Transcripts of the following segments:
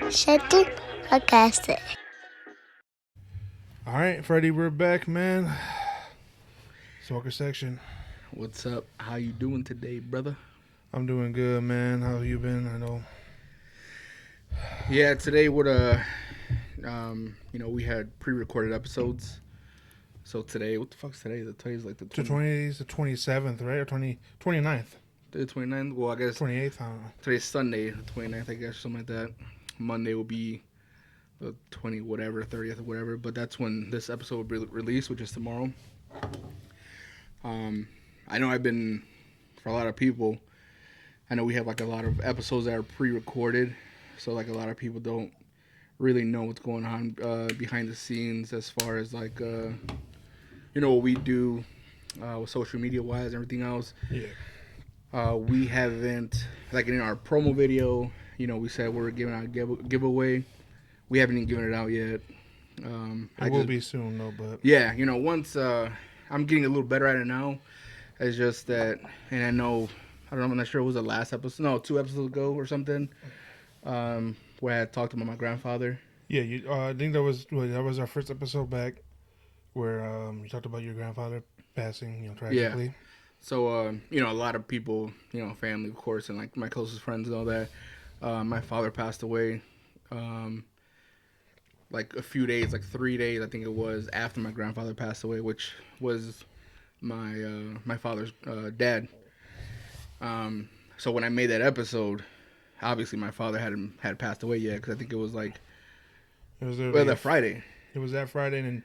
sepisode podcast. All right, Freddy, we're back, man. Soccer section. What's up? How you doing today, brother? I'm doing good, man. How you been? I know. Yeah, today would we had pre-recorded episodes. So today, what the fuck's today? Today's like the 20th, the 27th, right? Or 29th? The 29th? Well, I guess 28th, I don't know. Today's Sunday, the 29th, I guess, something like that. Monday will be the 20 whatever, 30th or whatever, but that's when this episode will be released, which is tomorrow. I know I've been, for a lot of people, I know we have like a lot of episodes that are pre-recorded, so like a lot of people don't really know what's going on behind the scenes as far as like, what we do with social media wise and everything else. Yeah. We haven't, like in our promo video, we said we were giving out a giveaway. We haven't even given it out yet. It will be soon, though, but... Yeah, once I'm getting a little better at it now. It's just that, and I know, I'm not sure it was the last episode. No, 2 episodes ago or something, where I had talked about my grandfather. Yeah, I think that was our first episode back where you talked about your grandfather passing, tragically. Yeah. So, a lot of people, family, of course, and like my closest friends and all that. My father passed away, like a few days, like 3 days, I think it was, after my grandfather passed away, which was my father's dad. So when I made that episode, obviously my father had passed away yet, because I think it was like that Friday. It was that Friday, and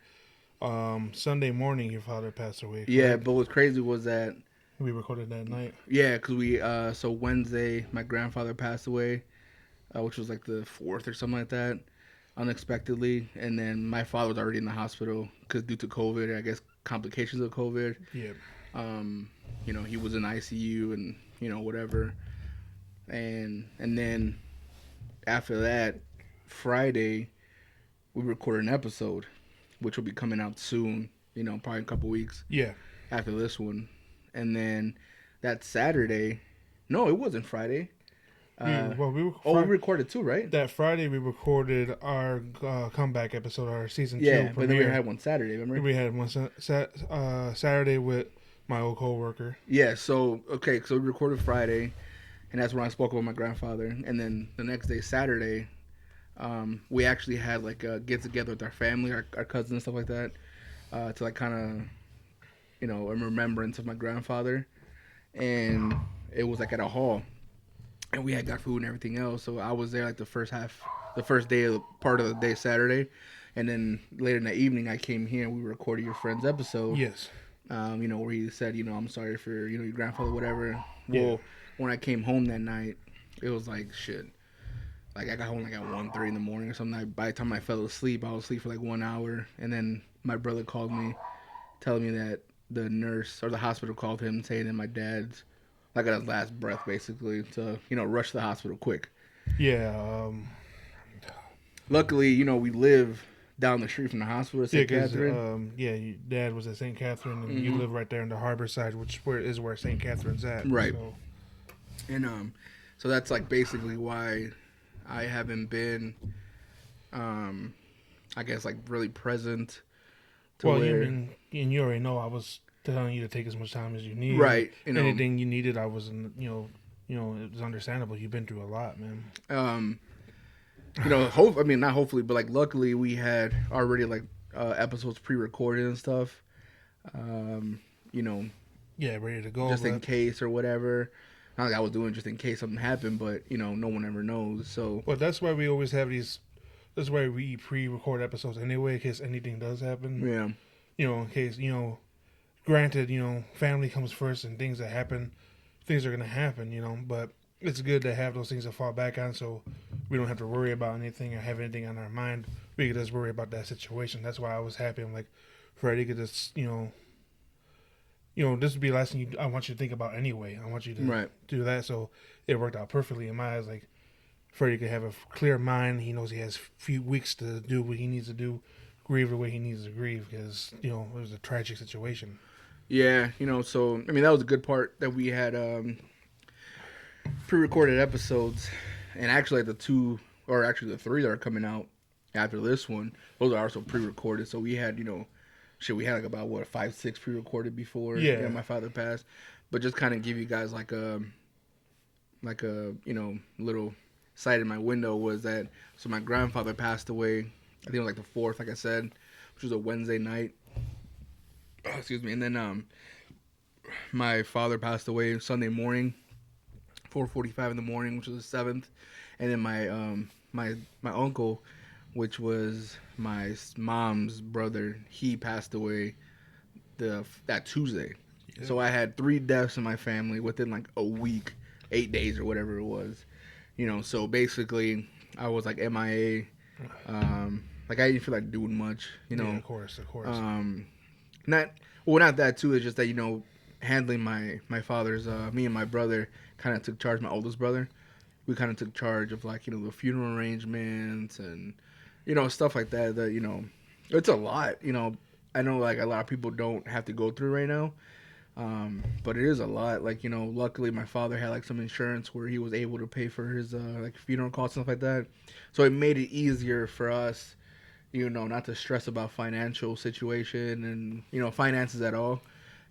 then Sunday morning your father passed away. Correct? Yeah, but what's crazy was that we recorded that night. Yeah, because so Wednesday my grandfather passed away, which was like the 4th or something like that, unexpectedly, and then my father was already in the hospital because due to COVID, I guess complications of COVID. Yeah. He was in ICU and whatever, and then after that, Friday, we recorded an episode, which will be coming out soon. Probably a couple weeks. Yeah. After this one, and then that Saturday, no, it wasn't Friday. We recorded 2, right? That Friday we recorded our comeback episode, our season 2 premiere. But then we had one Saturday, remember? We had one Saturday with my old co-worker. Yeah, so we recorded Friday, and that's when I spoke about my grandfather. And then the next day, Saturday, we actually had like a get-together with our family, our cousins and stuff like that, to like kind of, a remembrance of my grandfather. And it was like at a hall. And we had got food and everything else, so I was there like the first day of part of the day Saturday, and then later in the evening I came here and we recorded your friend's episode. Yes. Where he said, I'm sorry for your grandfather, whatever. Yeah. Well, when I came home that night, it was like shit. Like I got home like at 1:30 in the morning or something. By the time I fell asleep, I was asleep for like 1 hour, and then my brother called me, telling me that the nurse or the hospital called him saying that my dad's like at his last breath, basically, to, rush to the hospital quick. Yeah. Luckily, we live down the street from the hospital at St. Catherine. Your dad was at St. Catherine, and Mm-hmm. you live right there in the harbor side, which is where St. Catherine's at. Right. So. And so that's like basically why I haven't been, I guess, like really present. You already know I was telling you to take as much time as you need. Right. Anything you needed, I wasn't. It was understandable. You've been through a lot, man. Not hopefully, but like luckily we had already like episodes pre-recorded and stuff. Yeah, ready to go. Just in case or whatever. Not like I was doing just in case something happened, but no one ever knows. So. Well, that's why we always have these. That's why we pre-record episodes anyway, in case anything does happen. Yeah. In case granted, family comes first, and things that happen, things are gonna happen. But it's good to have those things to fall back on, so we don't have to worry about anything or have anything on our mind. We could just worry about that situation. That's why I was happy. I'm like, Freddy could just, this would be the last thing I want you to think about anyway. I want you to do that. So it worked out perfectly in my eyes. Like, Freddy could have a clear mind. He knows he has a few weeks to do what he needs to do, grieve the way he needs to grieve, because, it was a tragic situation. Yeah, so, that was a good part that we had pre-recorded episodes. And actually, the two or actually the 3 that are coming out after this one, those are also pre-recorded. So we had, we had like about what 5, 6 pre-recorded before my father passed. But just kind of give you guys like a little sight in my window was that so my grandfather passed away. I think it was like the 4th, like I said, which was a Wednesday night. Excuse me, and then my father passed away Sunday morning, 4:45 in the morning, which was the 7th, and then my uncle, which was my mom's brother, he passed away that Tuesday. Yeah. So I had 3 deaths in my family within like a week, 8 days or whatever it was. So basically I was like MIA. Like I didn't feel like doing much. Yeah, of course. Not that too. It's just that handling my father's. Me and my brother kind of took charge. My oldest brother, we kind of took charge of like the funeral arrangements and stuff like that. That it's a lot. I know like a lot of people don't have to go through right now. But it is a lot. Like luckily my father had like some insurance where he was able to pay for his like funeral costs and stuff like that. So it made it easier for us, not to stress about financial situation and finances at all.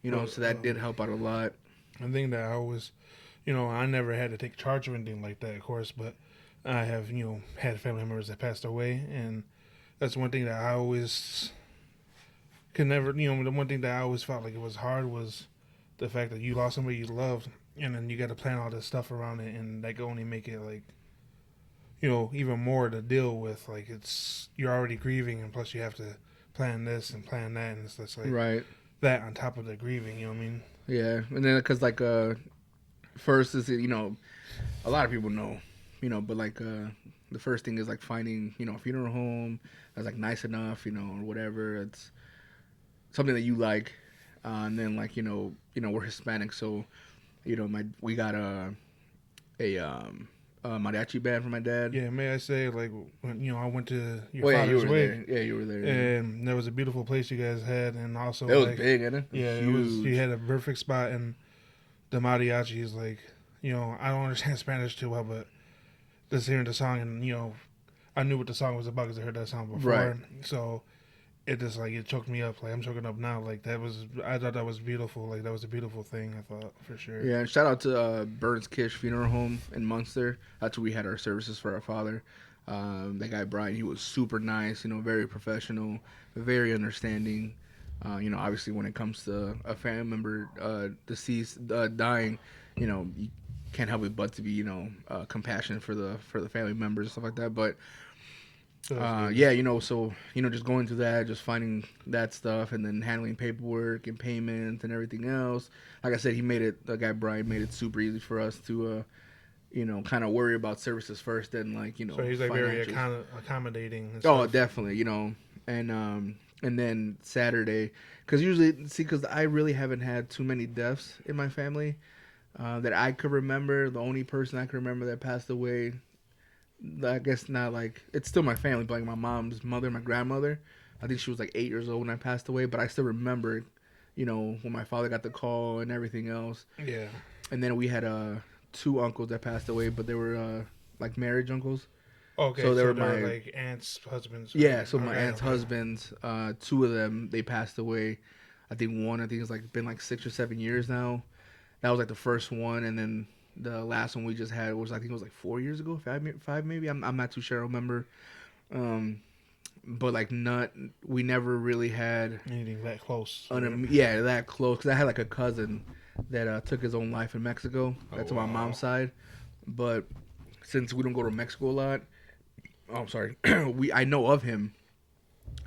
So that did help out a lot. I think that I always, I never had to take charge of anything like that, of course, but I have had family members that passed away, and that's one thing that I always could never. The one thing that I always felt like it was hard was the fact that you lost somebody you loved, and then you got to plan all this stuff around it, and that could only make it like, even more to deal with. Like you're already grieving, and plus you have to plan this and plan that, and it's just like right. That on top of the grieving. You know what I mean? Yeah, and then because like first is a lot of people know, but like the first thing is like finding a funeral home that's like nice enough, or whatever. It's something that you like. And then like we're Hispanic, so we got a mariachi band for my dad. Yeah, may I say like when I went to your father's wake. Yeah, you were there. And there was a beautiful place you guys had, and also it was big, isn't it? Yeah, huge. It was. You had a perfect spot, and the mariachi is like I don't understand Spanish too well, but just hearing the song and I knew what the song was about because I heard that song before, right. So. It just like it choked me up. Like I'm choking up now. Like I thought that was beautiful. Like that was a beautiful thing. I thought for sure. Yeah, and shout out to Burns Kish Funeral Home in Munster. That's where we had our services for our father. That guy Brian, he was super nice. Very professional, very understanding. Obviously when it comes to a family member deceased, dying, you can't help it but to be compassionate for the family members and stuff like that. But. So just going through that, just finding that stuff, and then handling paperwork and payments and everything else. Like I said, the guy Brian made it super easy for us to, kind of worry about services first, then like So he's like very accommodating. And oh, stuff. definitely, and then Saturday, because I really haven't had too many deaths in my family that I could remember. The only person I could remember that passed away. I guess not like it's still my family, but like my mom's mother, my grandmother. I think she was like 8 years old when I passed away, but I still remember, when my father got the call and everything else. Yeah. And then we had 2 uncles that passed away, but they were like marriage uncles. Okay. So they were my like aunt's husbands. Yeah. So my aunt's husbands, 2 of them, they passed away. I think one, it's like been like 6 or 7 years now. That was like the first one, and then. The last one we just had was I think it was like 4 years ago, 5 maybe. I'm not too sure. I remember, but like we never really had anything that close. That close. Because I had like a cousin that took his own life in Mexico. That's on my mom's side. But since we don't go to Mexico a lot, I'm sorry, I know of him.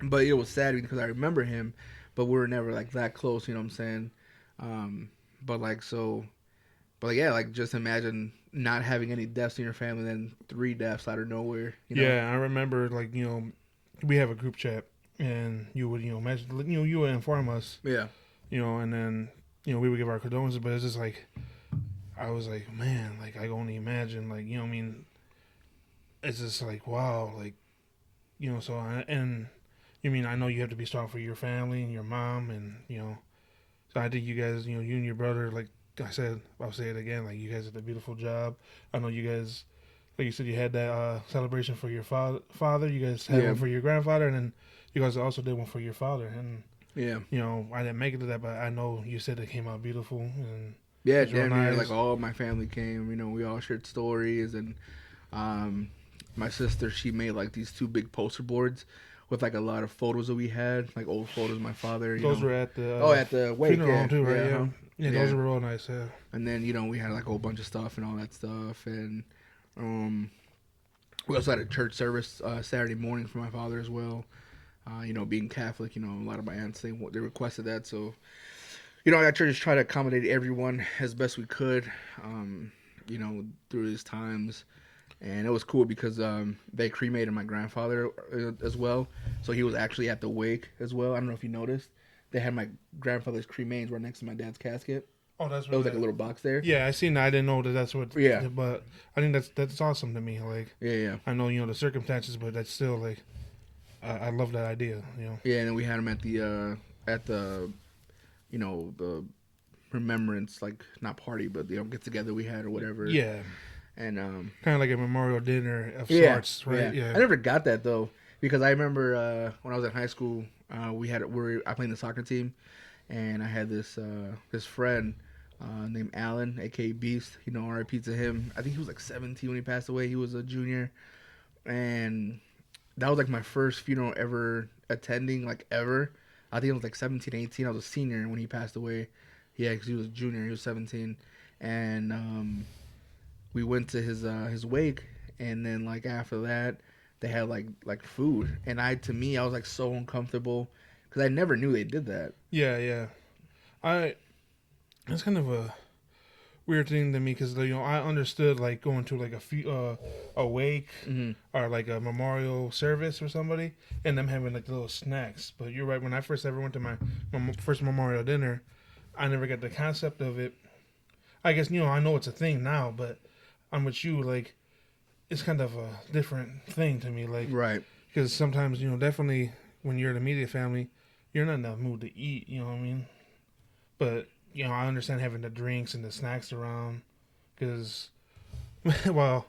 But it was sad because I remember him, but we were never like that close. You know what I'm saying? But like so. But yeah, like just imagine not having any deaths in your family, then 3 deaths out of nowhere. Yeah, I remember like we have a group chat, and you would imagine you would inform us. Yeah. And then we would give our condolences, but it's just like I was like, man, like I can only imagine, like what I mean. It's just like wow, like So I know you have to be strong for your family and your mom, and So I think you guys, you and your brother, like. I'll say it again. Like you guys did a beautiful job. I know you guys, like you said, you had that celebration for your father. You guys had one for your grandfather, and then you guys also did one for your father. And Yeah. you know, I didn't make it to that, but I know you said it came out beautiful. And Yeah, it was real damn near nice. like all my family came. You know, we all shared stories, and my sister, she made like these two big poster boards with like a lot of photos that we had, like old photos of my father. Those were at the at the wake, funeral home too, right? Yeah. uh-huh. Yeah, those were real nice. Yeah. And then, you know, we had like a whole bunch of stuff and all that stuff. And we also had a church service Saturday morning for my father as well. You know, being Catholic, you know, a lot of my aunts, they requested that. So, you know, at church tried to accommodate everyone as best we could, you know, through these times. And it was cool because they cremated my grandfather as well. So he was actually at the wake as well. I don't know if you noticed. They had my grandfather's cremains right next to my dad's casket. Oh, that's There was like a little box there. Yeah, I seen that. I didn't know that that's what. Yeah. But I think that's awesome to me. Like, Yeah. I know, you know, the circumstances, but that's still like, I love that idea. You know. Yeah, and then we had him at the, you know, the remembrance, like not party, but you know, get together we had or whatever. Yeah. And kind of like a memorial dinner of sorts, right? Yeah. I never got that though, because I remember when I was in high school, I played in the soccer team, and I had this friend named Alan, aka Beast. You know, R.I.P. to him. I think he was like 17 when he passed away. He was a junior, and that was like my first funeral ever attending, like ever. I think it was like 17, 18. I was a senior when he passed away. Yeah, because he was a junior. He was 17, and we went to his wake, and then like after that, they had like food, and I was like so uncomfortable because I never knew they did that. Yeah. It's kind of a weird thing to me because, you know, I understood like going to like a wake or like a memorial service for somebody and them having like little snacks. But you're right. When I first ever went to my first memorial dinner, I never got the concept of it. I guess, you know, I know it's a thing now, but I'm with you. Like, it's kind of a different thing to me. Like, right? Because sometimes, you know, definitely when you're in the immediate family, you're not in the mood to eat. You know what I mean? But you know, I understand having the drinks and the snacks around because, well,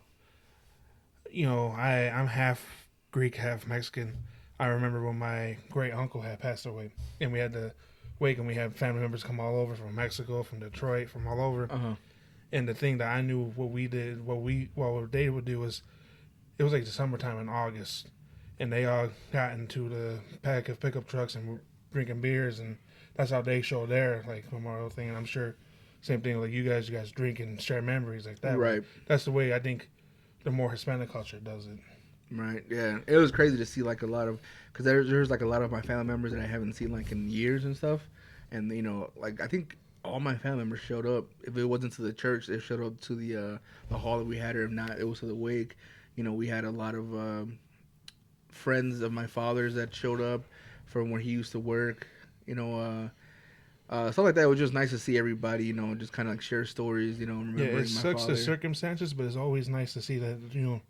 you know, I'm half Greek, half Mexican. I remember when my great uncle had passed away, and we had to wake, and we had family members come all over from Mexico, from Detroit, from all over. And the thing that I knew what they would do was, it was like the summertime in August, and they all got into the pack of pickup trucks and were drinking beers, and that's how they show their like memorial thing. And I'm sure same thing like you guys drink and share memories like that. Right. That's the way I think the more Hispanic culture does it. Right. Yeah. It was crazy to see like a lot of, because there's like a lot of my family members that I haven't seen like in years and stuff, and you know, like I think all my family members showed up. If it wasn't to the church, they showed up to the hall that we had, or if not, it was to the wake. You know, we had a lot of friends of my father's that showed up from where he used to work. You know, stuff like that. It was just nice to see everybody. You know, just kind of like share stories. You know, remembering yeah, it sucks father. The circumstances, but it's always nice to see that, you know,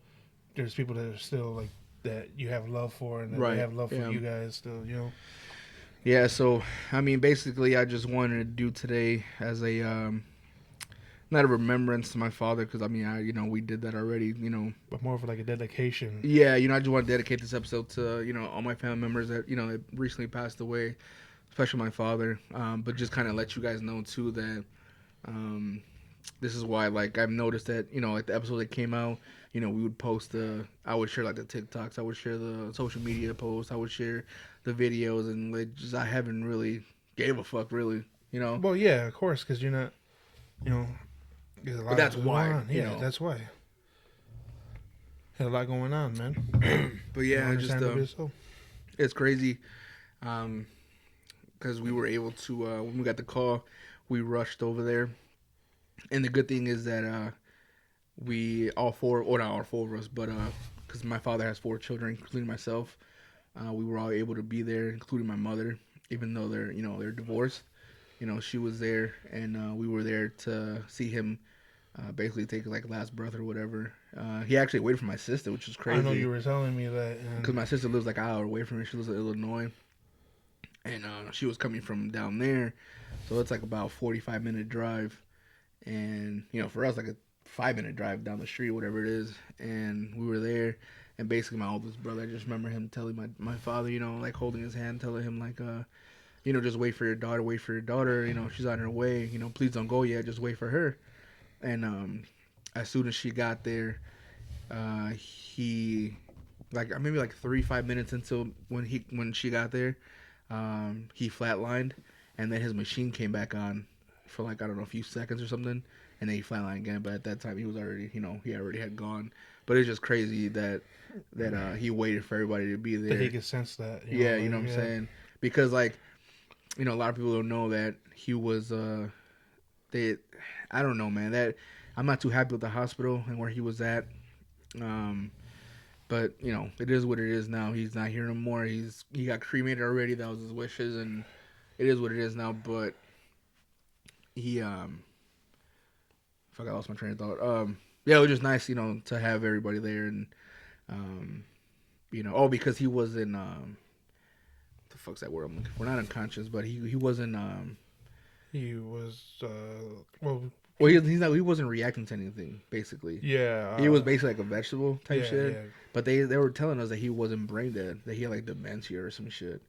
there's people that are still like that you have love for, and that they have love for you guys still. You know. Yeah, so I mean, basically, I just wanted to do today as a not a remembrance to my father, because I mean, we did that already, you know. But more of like a dedication. Yeah, you know, I just want to dedicate this episode to, you know, all my family members that, you know, that recently passed away, especially my father. But just kind of let you guys know too that this is why, like, I've noticed that, you know, like the episode that came out, you know, we would post I would share like the TikToks, I would share the social media posts, I would share the videos, and like just I haven't really gave a fuck, really, you know. Well, yeah, of course, because you're not, you know, there's a lot. But that's going why. on. Yeah, that's why. Had a lot going on, man. But yeah, so. It's crazy, because we were able to when we got the call, we rushed over there, and the good thing is that we not all four of us, but because my father has 4 children, including myself, we were all able to be there, including my mother, even though they're divorced. You know, she was there, and we were there to see him basically take like last breath or whatever. He actually waited for my sister, which was crazy. I know you were telling me that. Because my sister lives like an hour away from me. She lives in Illinois, and she was coming from down there, so it's like about 45-minute drive. And you know, for us, like a 5-minute drive down the street, whatever it is, and we were there. And basically, my oldest brother, I just remember him telling my father, like holding his hand, telling him like, just wait for your daughter, she's on her way, please don't go yet, just wait for her. And as soon as she got there, he, like maybe like 3-5 minutes into when she got there, he flatlined, and then his machine came back on for like, I don't know, a few seconds or something, and then he flatlined again. But at that time, he was already, he already had gone. But it's just crazy that he waited for everybody to be there. That he could sense that. Yeah, you know what I'm saying? Because like, a lot of people don't know that he was. I don't know, man. That I'm not too happy with the hospital and where he was at. But it is what it is now. He's not here no more. He got cremated already. That was his wishes, and it is what it is now. But he fuck, I lost my train of thought. Yeah, it was just nice, to have everybody there, and because he was in what the fuck's that word I'm looking for? Not unconscious, but he wasn't he was he wasn't reacting to anything, basically. Yeah. He was basically like a vegetable type shit. Yeah. But they were telling us that he wasn't brain dead, that he had like dementia or some shit.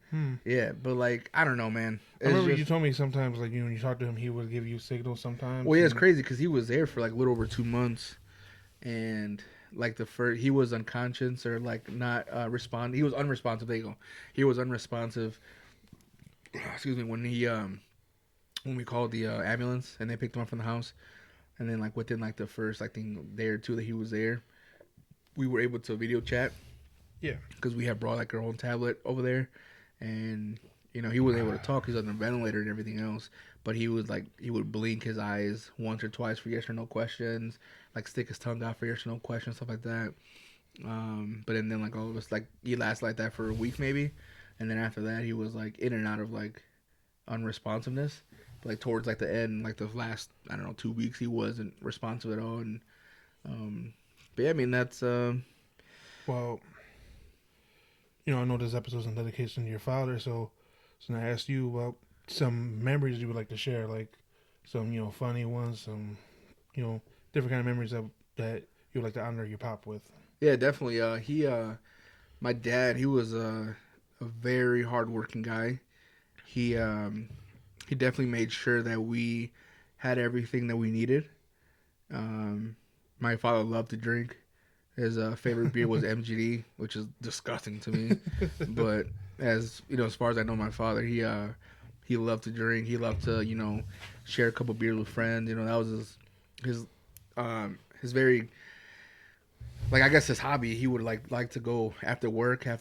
Yeah, but like, I don't know, man. I remember you told me sometimes, like, when you talk to him, he would give you signals sometimes. Well, yeah, it's crazy because he was there for like a little over 2 months, and like he was unconscious or like not respond. He was unresponsive. There you go. He was unresponsive. Excuse me. When we called the ambulance and they picked him up from the house, and then like within like the first day or two that he was there, we were able to video chat. Yeah. Because we had brought like our own tablet over there, and he wasn't able to talk. He's on a ventilator and everything else, but he would blink his eyes once or twice for yes or no questions, like stick his tongue out for yes or no questions, stuff like that. But then like all of us, like he lasted like that for a week maybe, and then after that he was like in and out of like unresponsiveness. But like towards like the end, like the last 2 weeks, he wasn't responsive at all. And but yeah, I mean that's well, I know this episode's in dedication to your father, so I asked you about some memories you would like to share, like some funny ones, some different kind of memories that you would like to honor your pop with. Yeah, definitely. My dad, he was a very hardworking guy. He definitely made sure that we had everything that we needed. My father loved to drink. His favorite beer was MGD, which is disgusting to me. But as far as I know, my father, he loved to drink. He loved to share a couple beers with friends. That was his very, like, I guess his hobby. He would like to go after working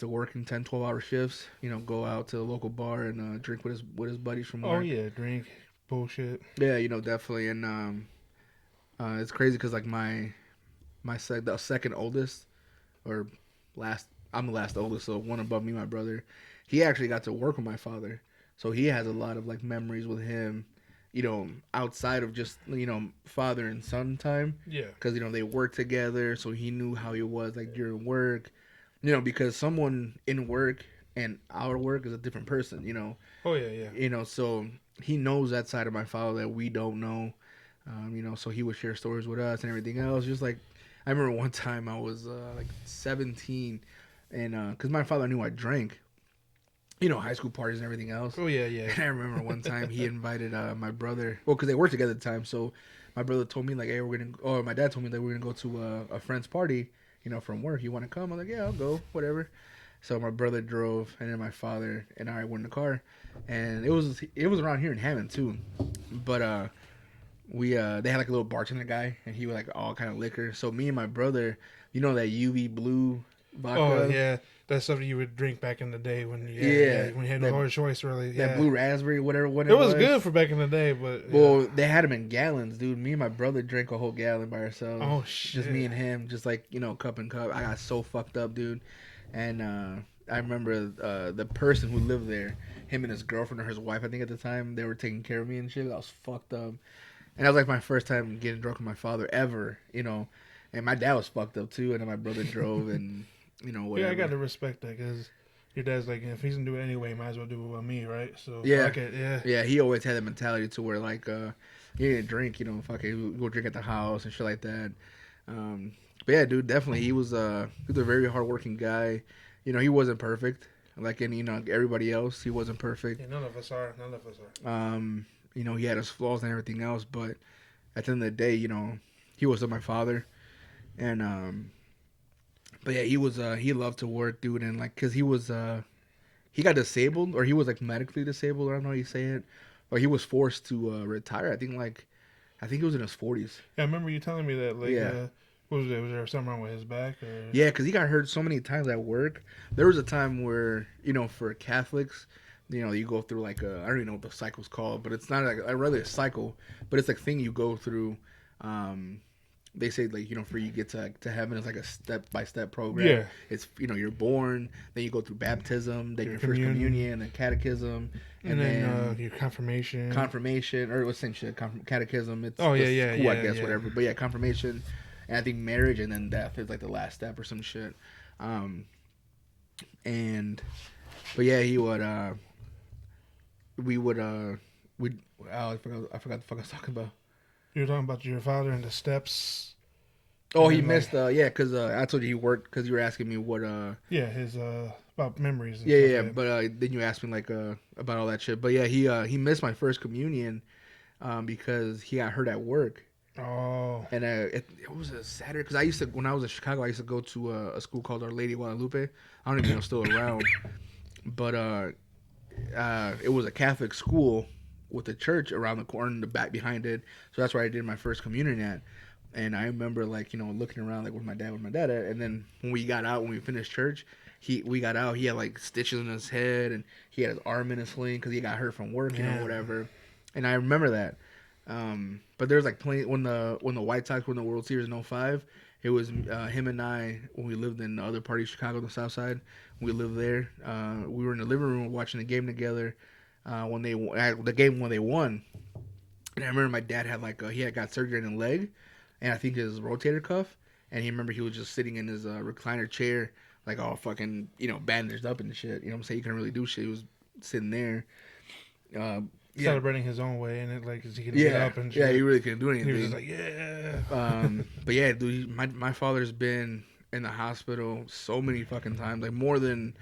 10-12 hour shifts, go out to the local bar and drink with his buddies from work. Oh yeah, drink, bullshit. Yeah, definitely. And it's crazy because like the second oldest, or last, I'm the last oldest, so one above me, my brother, he actually got to work with my father, so he has a lot of like memories with him, outside of just father and son time. Yeah, because they worked together, so he knew how he was like during work, because someone in work and our work is a different person. Oh yeah. So he knows that side of my father that we don't know. So he would share stories with us and everything else. Just like, I remember one time I was like 17, and because my father knew I drank, high school parties and everything else. Oh yeah. And I remember one time he invited my brother, well, because they worked together at the time. So my brother told me like, hey, my dad told me that we're gonna go to a friend's party, from work. You want to come? I'm like, yeah, I'll go, whatever. So my brother drove, and then my father and I were in the car, and it was around here in Hammond too, but they had like a little bartender guy, and he was like all kind of liquor. So me and my brother, that UV blue vodka. Oh yeah, that's something you would drink back in the day when when you had no hard choice really. Yeah. That blue raspberry, whatever. It was good for back in the day, but well, they had them in gallons, dude. Me and my brother drank a whole gallon by ourselves. Oh shit! Just me and him, just like cup and cup. I got so fucked up, dude. And I remember the person who lived there, him and his girlfriend or his wife, I think at the time, they were taking care of me and shit. I was fucked up. And that was like my first time getting drunk with my father ever, And my dad was fucked up too. And then my brother drove, and whatever. Yeah, I got to respect that because your dad's like, if he's gonna do it anyway, might as well do it with me, right? So yeah, fuck it, yeah. Yeah, he always had that mentality to where like, he didn't drink. Fuck it, we go drink at the house and shit like that. But yeah, dude, definitely he was a very hardworking guy. He wasn't perfect like any everybody else. He wasn't perfect. Yeah, none of us are. None of us are. He had his flaws and everything else, but at the end of the day, he was my father, and but yeah, he loved to work, dude, and like, cause he got disabled, or he was like medically disabled, I don't know how you say it, or he was forced to retire. I think he was in his 40s. Yeah, I remember you telling me that. Like, Yeah. What was it? Was there something wrong with his back? Or... Yeah, because he got hurt so many times at work. There was a time where, for Catholics, you go through like I don't even know what the cycle's called, but it's not like really a cycle, but it's like a thing you go through. They say like, for you get to heaven, it's like a step-by-step program. Yeah. It's, you're born, then you go through baptism, then your first communion, then catechism, and then your confirmation. Confirmation, or what's the same shit, catechism. It's cool, I guess, whatever. But yeah, confirmation. And I think marriage and then death is like the last step or some shit. But yeah, I forgot the fuck I was talking about. You were talking about your father and the steps. Oh, he missed, because I told you he worked, because you were asking me what, his, about memories. And yeah, but then you asked me, like, about all that shit. But yeah, he missed my first communion, because he got hurt at work. Oh. And it was a Saturday, because when I was in Chicago, I used to go to a school called Our Lady of Guadalupe. I don't even know if it's still around. But it was a Catholic school with a church around the corner in the back behind it. So that's where I did my first communion at. And I remember, like, looking around, like, where's my dad at? And then when we finished church, we got out, he had, like, stitches in his head, and he had his arm in a sling because he got hurt from work, whatever. And I remember that. But there's like plenty when the White Sox won the World Series in 2005. It was him and I when we lived in the other part of Chicago, the South Side. We lived there. We were in the living room watching the game together. When they won, and I remember my dad had he had got surgery in the leg, and I think his rotator cuff. And he was just sitting in his recliner chair, like all fucking bandaged up and shit. You know what I'm saying? He couldn't really do shit. He was sitting there. Celebrating his own way, and like he couldn't get up and shit. Yeah, he really couldn't do anything. He was just like, yeah. But yeah, dude, my father's been in the hospital so many fucking times, like more than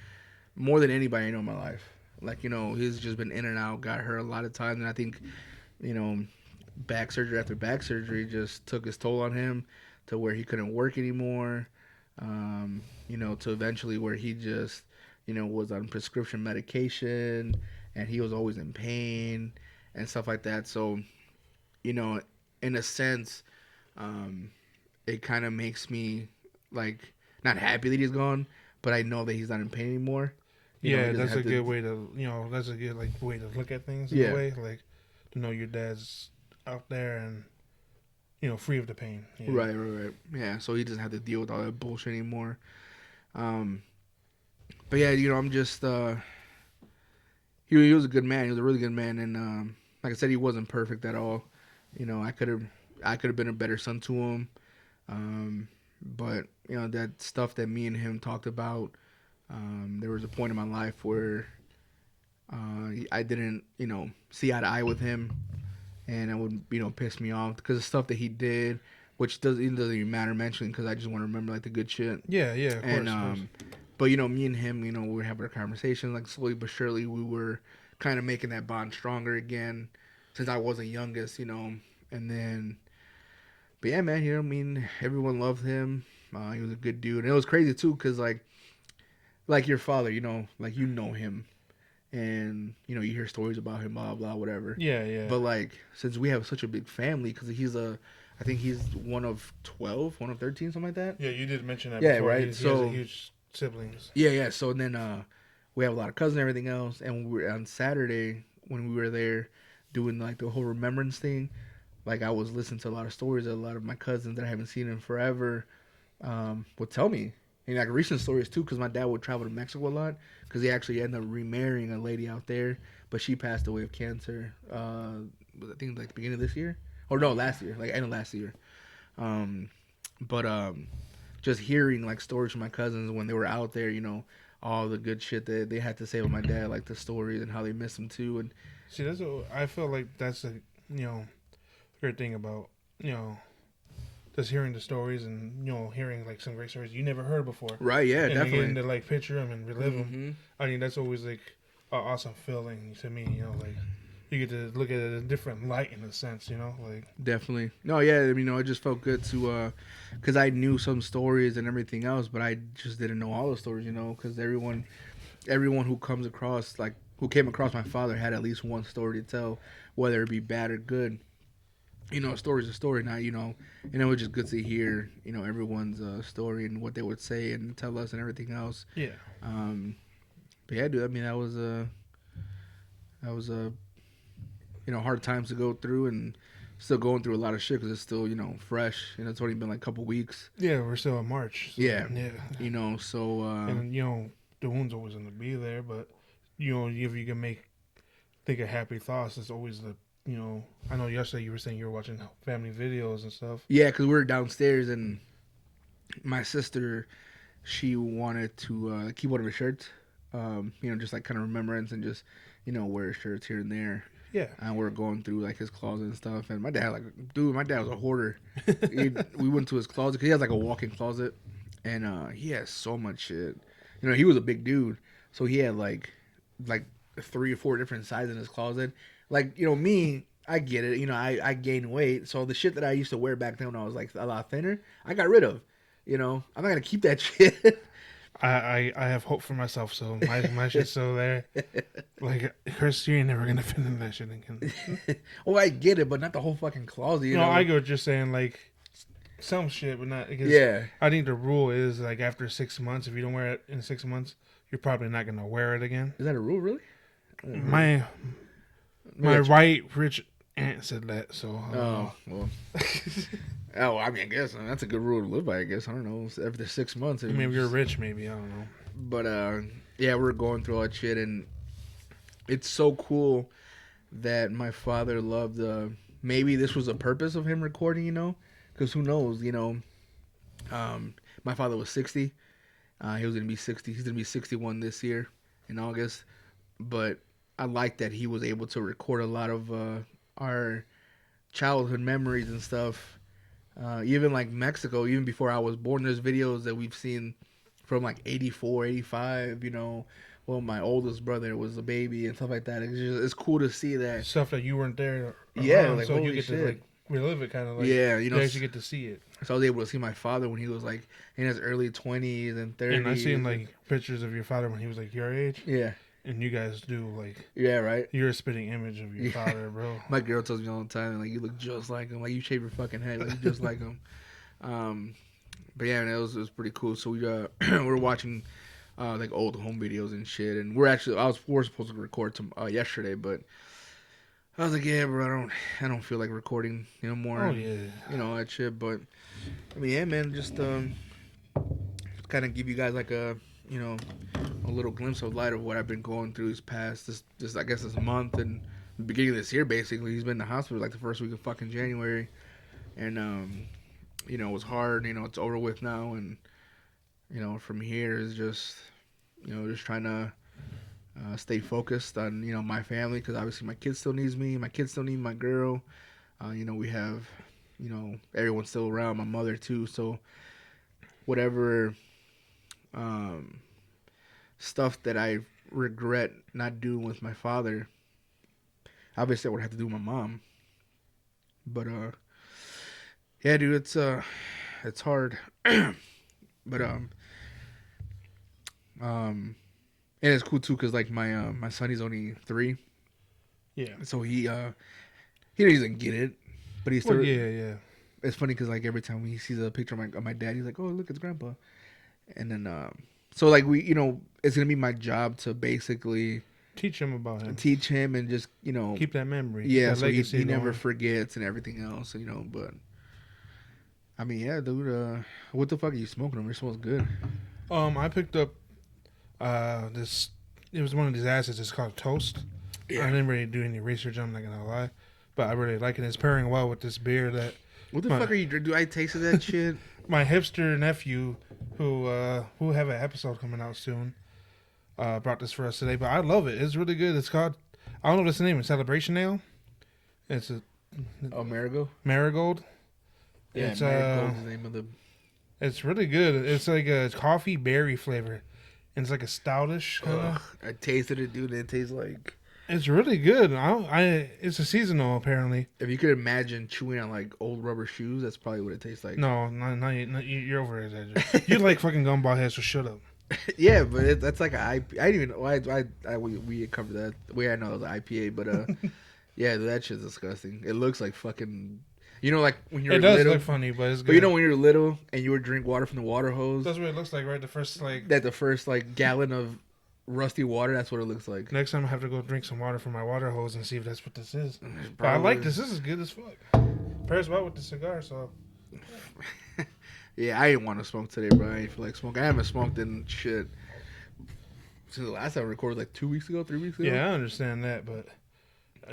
anybody I know in my life. Like, he's just been in and out, got hurt a lot of times, and I think, back surgery after back surgery just took its toll on him to where he couldn't work anymore. To eventually where he just, was on prescription medication. And he was always in pain and stuff like that. So, in a sense, it kind of makes me, like, not happy that he's gone, but I know that he's not in pain anymore. That's a good way to, that's a good, like, way to look at things in a way. Like, to know your dad's out there and, free of the pain. Right. Yeah, so he doesn't have to deal with all that bullshit anymore. But yeah, I'm just... He was a good man. He was a really good man, and like I said, he wasn't perfect at all. I could have been a better son to him. But that stuff that me and him talked about. There was a point in my life where I didn't see eye to eye with him, and it would piss me off because the stuff that he did, which doesn't even matter mentioning because I just want to remember like the good shit. Yeah, of course. But, me and him, we were having our conversations, like, slowly but surely, we were kind of making that bond stronger again, since I was the youngest, and then, but yeah, man, everyone loved him, he was a good dude, and it was crazy, too, because, like your father, like, him, and, you hear stories about him, blah, blah, whatever. Yeah. But, like, since we have such a big family, because I think he's one of 12, one of 13, something like that. Yeah, you did mention that before. Yeah, right, he has a huge siblings. Yeah. So then we have a lot of cousins and everything else. And we were on Saturday when we were there doing like the whole remembrance thing. Like I was listening to a lot of stories that a lot of my cousins that I haven't seen in forever would tell me. And like recent stories too, because my dad would travel to Mexico a lot because he actually ended up remarrying a lady out there, but she passed away of cancer. I think like the beginning of this year, or no, last year, like end of last year. Just hearing like stories from my cousins when they were out there, all the good shit that they had to say with my dad, like the stories and how they miss him too. And see, I feel like that's great thing about, just hearing the stories and, hearing like some great stories you never heard before. Right, yeah, and definitely. getting to like picture them and relive them. I mean, that's always like an awesome feeling to me, like you get to look at it in a different light in a sense, like. Definitely. No, yeah, I mean, it just felt good to, because I knew some stories and everything else, but I just didn't know all the stories, because everyone who comes across, like, who came across my father had at least one story to tell, whether it be bad or good. A story's a story now, and it was just good to hear, everyone's story and what they would say and tell us and everything else. Yeah. But yeah, dude, I mean, that was hard times to go through, and still going through a lot of shit because it's still, fresh. It's only been like a couple weeks. Yeah, we're still in March. So, yeah. So. And, the wound's always going to be there, but, if you can think of happy thoughts, it's always the, I know yesterday you were saying you were watching family videos and stuff. Yeah, because we were downstairs, and my sister, she wanted to keep one of her shirts, just like kind of remembrance and just, wear shirts here and there. Yeah. And we're going through like his closet and stuff. And my dad was a hoarder. We went to his closet because he has like a walk-in closet, and he has so much shit. He was a big dude, so he had like 3 or 4 different sizes in his closet. Like, me, I get it. I gained weight, so the shit that I used to wear back then when I was like a lot thinner, I got rid of. I'm not gonna keep that shit. I have hope for myself, so my shit's still there. Like, Chris, you ain't never gonna fit in that shit again. Oh, I get it, but not the whole fucking closet. No, I go just saying like some shit, but not. Because I think the rule is like after 6 months, if you don't wear it in 6 months, you're probably not gonna wear it again. Is that a rule, really? My white rich aunt said that, so. Well. Oh, I mean, I guess that's a good rule to live by. I guess I don't know. After 6 months, maybe you're rich. Maybe I don't know. But yeah, we're going through all that shit, and it's so cool that my father loved. Maybe this was a purpose of him recording, because who knows, my father was 60. He was gonna be 60. He's gonna be 61 this year in August. But I like that he was able to record a lot of our childhood memories and stuff. Even like Mexico, even before I was born, there's videos that we've seen from like 84, 85, well, my oldest brother was a baby and stuff like that. It's cool to see that. Stuff that you weren't there around, yeah, like, so holy you get shit. to like relive it kind of like. Yeah, you actually get to see it. So I was able to see my father when he was like in his early 20s and 30s. And I've seen like pictures of your father when he was like your age. Yeah. And you guys do like. Yeah, right? You're a spitting image of your father, bro. My girl tells me all the time, like, you look just like him. Like, you shave your fucking head. Like, you just like him. But yeah, it was pretty cool. So we we're watching like old home videos and shit. And we're supposed to record yesterday, but I was like, yeah, bro, I don't feel like recording, more. Oh yeah. That shit. But I mean, yeah, man, just kind of give you guys like a little glimpse of light of what I've been going through this I guess this month and the beginning of this year. Basically, he's been in the hospital like the first week of fucking January, and it was hard. It's over with now, and from here is just just trying to stay focused on my family, because obviously my kid still needs me, my kids still need my girl. We have everyone's still around, my mother too. So whatever stuff that I regret not doing with my father, obviously I would have to do with my mom. But yeah, dude, it's hard. But and it's cool too, cause like my son, he's only 3. Yeah. So he doesn't get it, but he's still. Well, yeah. It's funny because like every time he sees a picture of my dad, he's like, "Oh, look, it's Grandpa." And then so like it's gonna be my job to basically teach him about him. Teach him and just keep that memory. Yeah, that so he never forgets and everything else. But I mean, yeah, dude. What the fuck are you smoking over? It smells good. I picked up this. It was one of these acids. It's called Toast. Yeah. I didn't really do any research. I'm not gonna lie, but I really like it. It's pairing well with this beer that. What the fuck are you drinking? Do I taste that shit? My hipster nephew, who have an episode coming out soon, brought this for us today. But I love it. It's really good. It's called, I don't know what's the name. It's Celebration Ale. It's Oh, Marigold. Marigold. Yeah, It's Marigold's the name of the. it's really good. It's like a coffee berry flavor. And it's like a stoutish kind of. I tasted it, dude. And it tastes like. It's really good. It's a seasonal apparently. If you could imagine chewing on like old rubber shoes, that's probably what it tastes like. No, you're over exaggerating. You like fucking gumball heads, so shut up. Yeah, but that's like I didn't even know. We covered that. I know it was an IPA, but yeah, that shit's disgusting. It looks like fucking. You know, like when you're It does little, look funny, but it's good. But you know when you're little and you would drink water from the water hose. That's what it looks like, right? The first Gallon of rusty water. That's what it looks like. Next time I have to go drink some water from my water hose and see if that's what this is. Probably. But I like this. This is good as fuck. Pairs well with the cigar, so. Yeah, I didn't want to smoke today, bro. I didn't feel like smoking. I haven't smoked in shit since the last time I recorded, like 2 weeks ago, 3 weeks ago. Yeah, I understand that, but.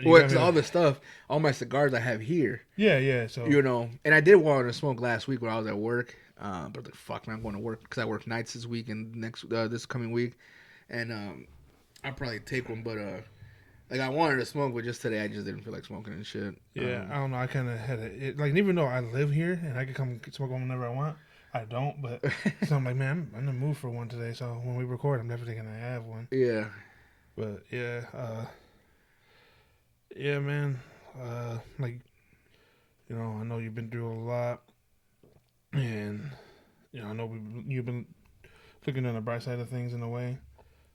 Well, because all the stuff, all my cigars I have here. Yeah, so. You know, and I did want to smoke last week when I was at work. But like, fuck, man, I'm going to work because I work nights this week and this coming week. And I'll probably take one, but like I wanted to smoke, but just today I just didn't feel like smoking and shit. Yeah, I don't know. I kind of had it. Like, even though I live here and I can come smoke one whenever I want, I don't. But so I'm like, man, I'm in the mood for one today. So when we record, I'm definitely gonna have one. Yeah. But yeah, man. Like, you know, I know you've been through a lot, and you know, I know you've been looking on the bright side of things in a way,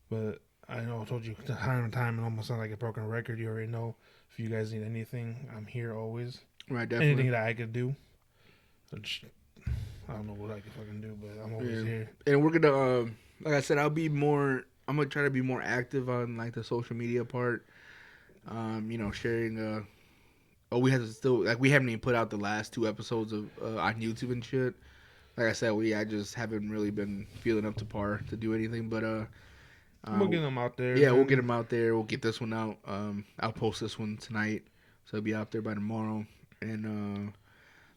but. I know I told you time and time, and almost sound like a broken record. You already know. If you guys need anything, I'm here always. Right, definitely. Anything that I could do. I don't know what I can fucking do, but I'm always here. And we're gonna, like I said, I'm gonna try to be more active on like the social media part. You know, sharing. We have to still we haven't even put out the last 2 episodes of on YouTube and shit. Like I said, I just haven't really been feeling up to par to do anything, but we'll get them out there. Yeah, we'll get them out there. We'll get this one out. I'll post this one tonight, so it'll be out there by tomorrow. And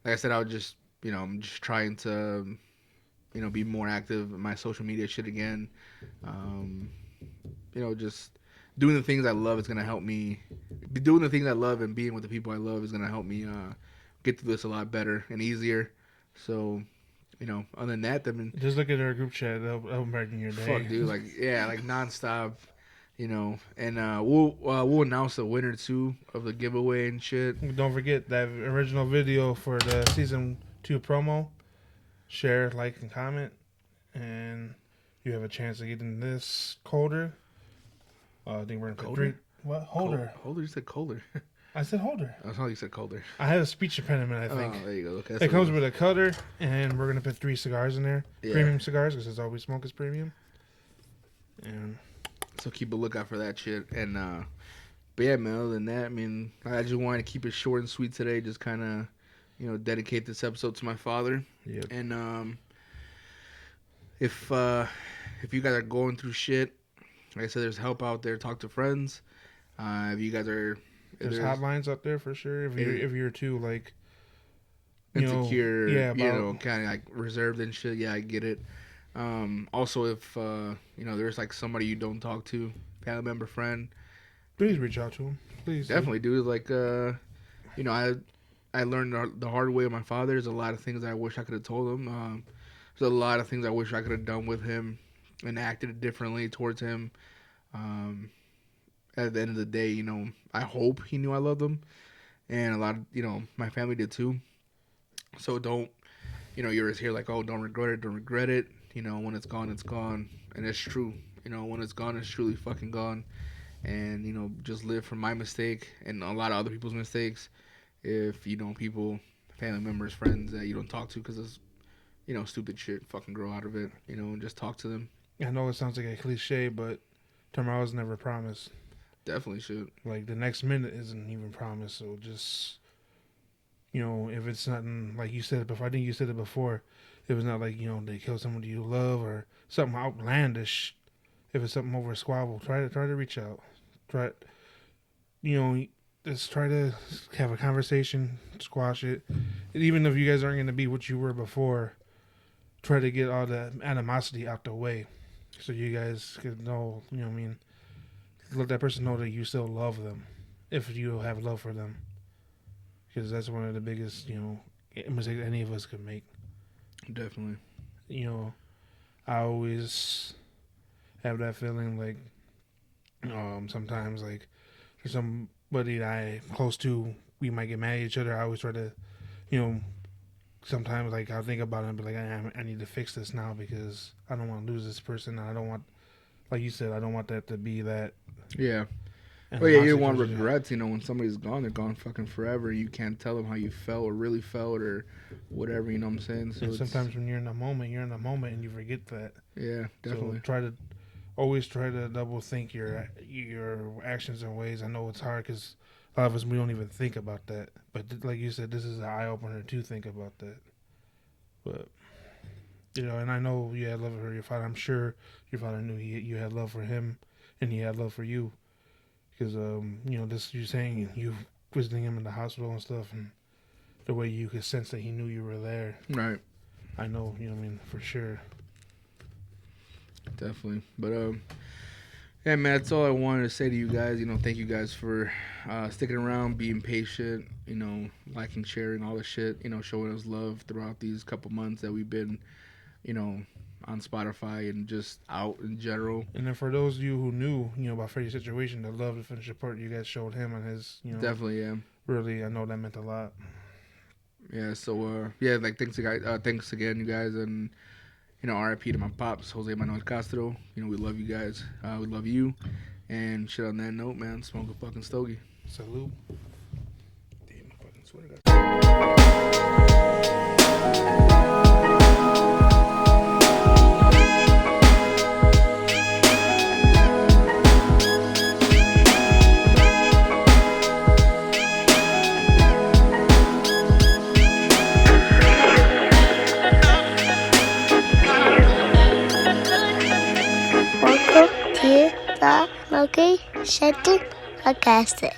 like I said, I'm just trying to, be more active in my social media shit again. Just doing the things I love is gonna help me. Doing the things I love and being with the people I love is gonna help me get through this a lot better and easier. So. Other than that, I mean, just look at our group chat. That'll brighten your day. Fuck, dude, like nonstop, And we'll announce the winner too of the giveaway and shit. Don't forget that original video for the season 2 promo. Share, like, and comment, and you have a chance to get in this holder. I think we're gonna put 3. What holder? Holder? You said colder. I said holder. I thought you said colder. I have a speech impediment, I think. Oh, there you go. Okay, it comes with a cutter, and we're going to put 3 cigars in there. Yeah. Premium cigars, because it's all we smoke is premium. And so keep a lookout for that shit. And, but yeah, man, other than that, I mean, I just wanted to keep it short and sweet today. Just kind of, dedicate this episode to my father. Yep. And if you guys are going through shit, like I said, there's help out there. Talk to friends. If you guys are... There's hotlines up there for sure. If you're too like insecure, kind of like reserved and shit. Yeah, I get it. Also, if there's like somebody you don't talk to, family member, friend, please reach out to them. Please, definitely, dude. Like, I learned the hard way with my father. There's a lot of things I wish I could have told him. There's a lot of things I wish I could have done with him and acted differently towards him. At the end of the day, I hope he knew I loved him, and a lot of, my family did too. So don't, you're just here like, oh, don't regret it. When it's gone, it's gone, and it's true. When it's gone, it's truly fucking gone, and just live from my mistake and a lot of other people's mistakes. If people, family members, friends that you don't talk to because it's, stupid shit, fucking grow out of it, and just talk to them. I know it sounds like a cliche, but tomorrow's never promised. Definitely should. Like, the next minute isn't even promised, so just, if it's nothing, like you said before, I think you said it before, if it's not like, they kill somebody you love or something outlandish, if it's something over a squabble, try to reach out. Just try to have a conversation, squash it. And even if you guys aren't going to be what you were before, try to get all the animosity out the way so you guys can know, let that person know that you still love them if you have love for them. because that's one of the biggest, mistakes any of us could make. Definitely. I always have that feeling like sometimes like there's somebody that I'm close to, we might get mad at each other. I always try to, sometimes like I'll think about it and be like, I need to fix this now because I don't want to lose this person. I don't want, like you said, I don't want that to be that. Yeah. Well, yeah, you don't want regrets, when somebody's gone, they're gone fucking forever. You can't tell them how you felt or really felt or whatever, you know what I'm saying? So sometimes when you're in the moment and you forget that. Yeah, definitely. So always try to double think your actions and ways. I know it's hard because a lot of us, we don't even think about that. But like you said, this is an eye-opener to think about that. But, and I know you had love for your father. I'm sure your father knew you had love for him and he had love for you. Because, this you're saying, you visiting him in the hospital and stuff, and the way you could sense that he knew you were there. Right. I know, for sure. Definitely. But, yeah, man, that's all I wanted to say to you guys. Thank you guys for sticking around, being patient, liking, sharing, all the shit, showing us love throughout these couple months that we've been, on Spotify and just out in general. And then for those of you who knew, about Freddy's situation, the love, the support you guys showed him and his, definitely, yeah. Really, I know that meant a lot. Yeah, so, like, thanks again, you guys, and, RIP to my pops, Jose M Castro. We love you guys. We love you. And shit, on that note, man, smoke a fucking stogie. Salute. Damn, my fucking sweater Welcome to the Smoky Shelter Podcast.